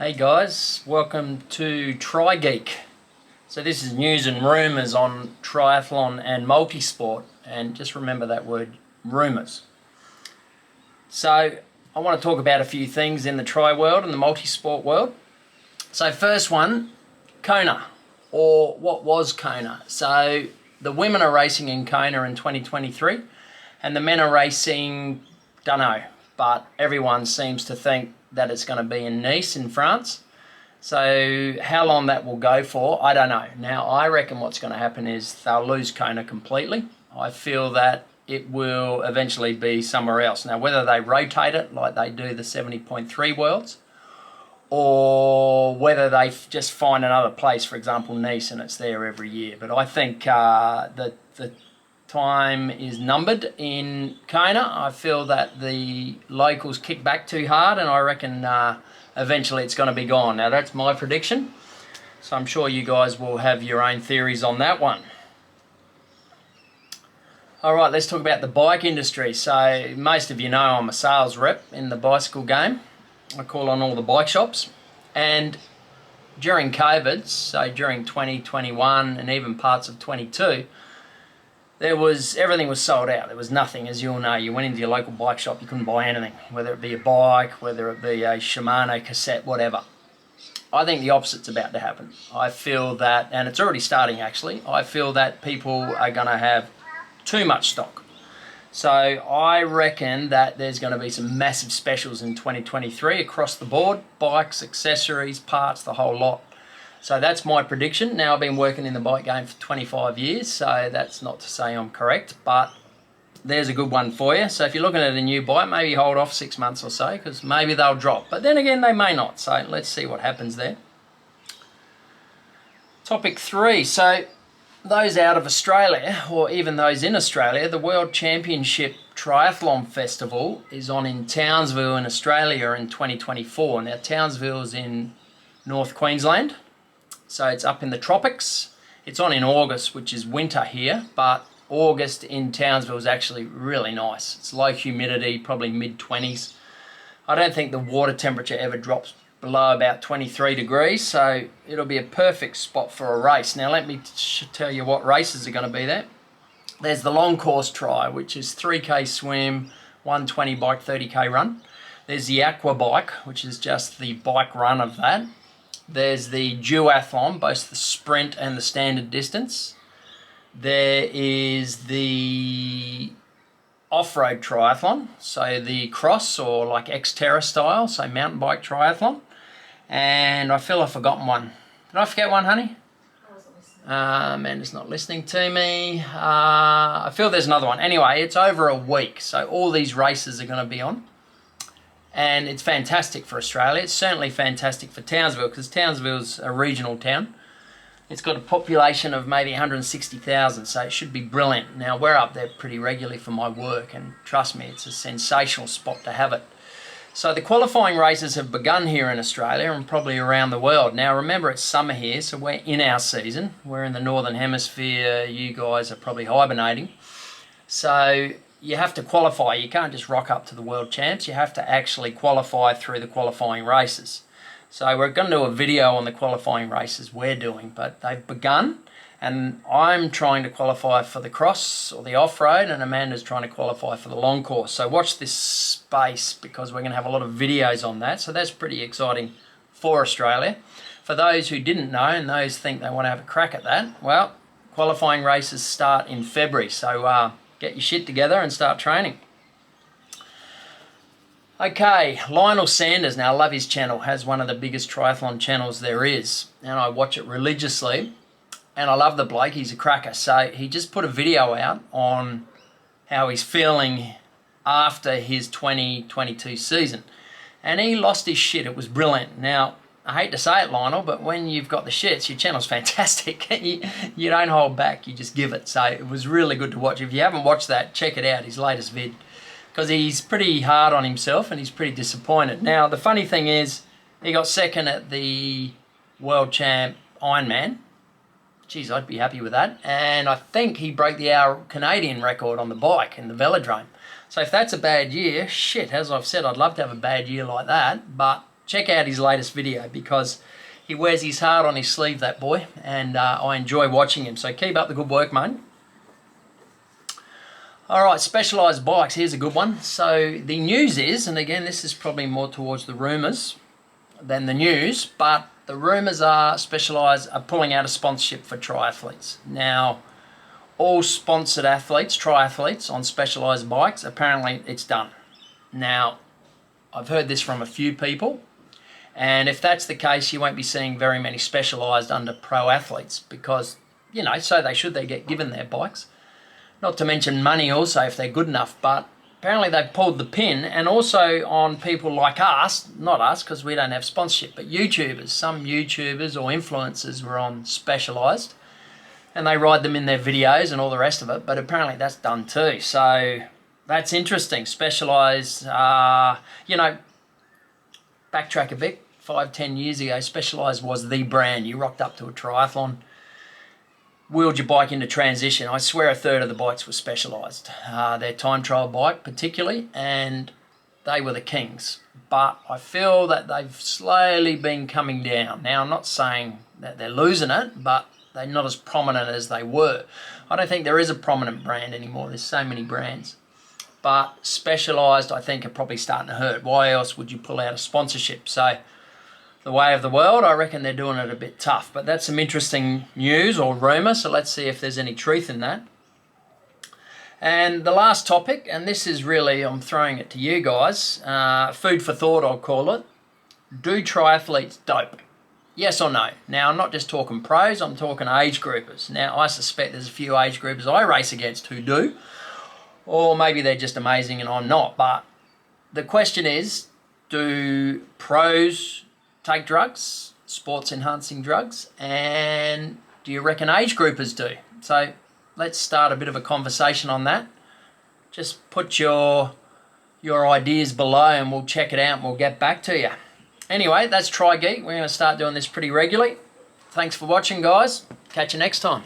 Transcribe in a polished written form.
Hey guys, welcome to Geek. So this is news and rumours on triathlon and multisport, and just remember that word, rumours. So I want to talk about a few things in the tri world and the multisport world. So first one, Kona, or what was Kona. So the women are racing in Kona in 2023 and the men are racing, don't know, but everyone seems to think that it's going to be in Nice in France. So how long that will go for, I don't know. Now I reckon what's going to happen is they'll lose Kona completely. I feel that it will eventually be somewhere else. Now whether they rotate it like they do the 70.3 Worlds, or whether they just find another place, for example Nice, and it's there every year. But I think the time is numbered in Kona. I feel that the locals kick back too hard, and I reckon eventually it's going to be gone. Now that's my prediction, so I'm sure you guys will have your own theories on that one. Alright, let's talk about the bike industry. So most of you know I'm a sales rep in the bicycle game. I call on all the bike shops, and during COVID, so during 2021 and even parts of 22, everything was sold out. There was nothing, as you all know. You went into your local bike shop, you couldn't buy anything, whether it be a bike, whether it be a Shimano cassette, whatever. I think the opposite's about to happen. I feel that, and it's already starting actually, I feel that people are going to have too much stock. So I reckon that there's going to be some massive specials in 2023 across the board, bikes, accessories, parts, the whole lot. So that's my prediction. Now I've been working in the bike game for 25 years, so that's not to say I'm correct, but there's a good one for you. So if you're looking at a new bike, maybe hold off 6 months or so, because maybe they'll drop. But then again, they may not, so let's see what happens there. Topic 3, so those out of Australia, or even those in Australia, the World Championship Triathlon Festival is on in Townsville in Australia in 2024. Now Townsville's in North Queensland. So it's up in the tropics. It's on in August, which is winter here, but August in Townsville is actually really nice. It's low humidity, probably mid-20s. I don't think the water temperature ever drops below about 23 degrees, so it'll be a perfect spot for a race. Now let me tell you what races are going to be there. There's the long course tri, which is 3k swim, 120 bike, 30k run. There's the aqua bike, which is just the bike run of that. There's the duathlon, both the sprint and the standard distance. There is the off-road triathlon, so the cross or like Xterra style, so mountain bike triathlon. And I feel I've forgotten one. Did I forget one, honey? I wasn't listening. Amanda's not listening to me. I feel there's another one. Anyway, it's over a week, so all these races are going to be on. And it's fantastic for Australia. It's certainly fantastic for Townsville, because Townsville's a regional town. It's got a population of maybe 160,000, so it should be brilliant. Now, we're up there pretty regularly for my work, and trust me, it's a sensational spot to have it. So the qualifying races have begun here in Australia and probably around the world. Now, remember, it's summer here, so we're in our season. We're in the Northern Hemisphere. You guys are probably hibernating. So you have to qualify. You can't just rock up to the World Champs. You have to actually qualify through the qualifying races. So we're going to do a video on the qualifying races we're doing, but they've begun, and I'm trying to qualify for the cross or the off-road, and Amanda's trying to qualify for the long course. So watch this space, because we're going to have a lot of videos on that. So that's pretty exciting for Australia. For those who didn't know and those think they want to have a crack at that, well, qualifying races start in February. So get your shit together and start training. Okay, Lionel Sanders, now I love his channel, has one of the biggest triathlon channels there is, and I watch it religiously, and I love the bloke, he's a cracker. So he just put a video out on how he's feeling after his 2022 season, and he lost his shit. It was brilliant. Now, I hate to say it, Lionel, but when you've got the shits, your channel's fantastic. You don't hold back, you just give it. So it was really good to watch. If you haven't watched that, check it out, his latest vid, because he's pretty hard on himself and he's pretty disappointed. Now, the funny thing is, he got second at the World Champ Ironman. Geez, I'd be happy with that. And I think he broke the hour Canadian record on the bike in the velodrome. So if that's a bad year, shit, as I've said, I'd love to have a bad year like that, but check out his latest video because he wears his heart on his sleeve, that boy, and I enjoy watching him. So keep up the good work, mate. All right, Specialized bikes. Here's a good one. So the news is, and again, this is probably more towards the rumours than the news, but the rumours are Specialized are pulling out a sponsorship for triathletes. Now, all sponsored athletes, triathletes on Specialized bikes, apparently it's done. Now, I've heard this from a few people, and if that's the case, you won't be seeing very many Specialized under pro athletes because, you know, so they should, they get given their bikes. Not to mention money also if they're good enough, but apparently they've pulled the pin, and also on people like us, not us because we don't have sponsorship, but YouTubers. Some YouTubers or influencers were on Specialized and they ride them in their videos and all the rest of it, but apparently that's done too. So that's interesting. Specialized, you know, backtrack a bit, 5-10 years ago, Specialized was the brand. You rocked up to a triathlon, wheeled your bike into transition. I swear a third of the bikes were Specialized. Their time trial bike particularly, and they were the kings. But I feel that they've slowly been coming down. Now, I'm not saying that they're losing it, but they're not as prominent as they were. I don't think there is a prominent brand anymore. There's so many brands. But Specialized, I think, are probably starting to hurt. Why else would you pull out a sponsorship? So the way of the world, I reckon they're doing it a bit tough. But that's some interesting news or rumour, so let's see if there's any truth in that. And the last topic, and this is really, I'm throwing it to you guys, food for thought I'll call it. Do triathletes dope? Yes or no? Now, I'm not just talking pros, I'm talking age groupers. Now, I suspect there's a few age groupers I race against who do, or maybe they're just amazing and I'm not. But the question is, do pros take drugs, sports enhancing drugs, and do you reckon age groupers do? So let's start a bit of a conversation on that. Just put your ideas below and we'll check it out and we'll get back to you. Anyway, that's Geek. We're going to start doing this pretty regularly. Thanks for watching, guys. Catch you next time.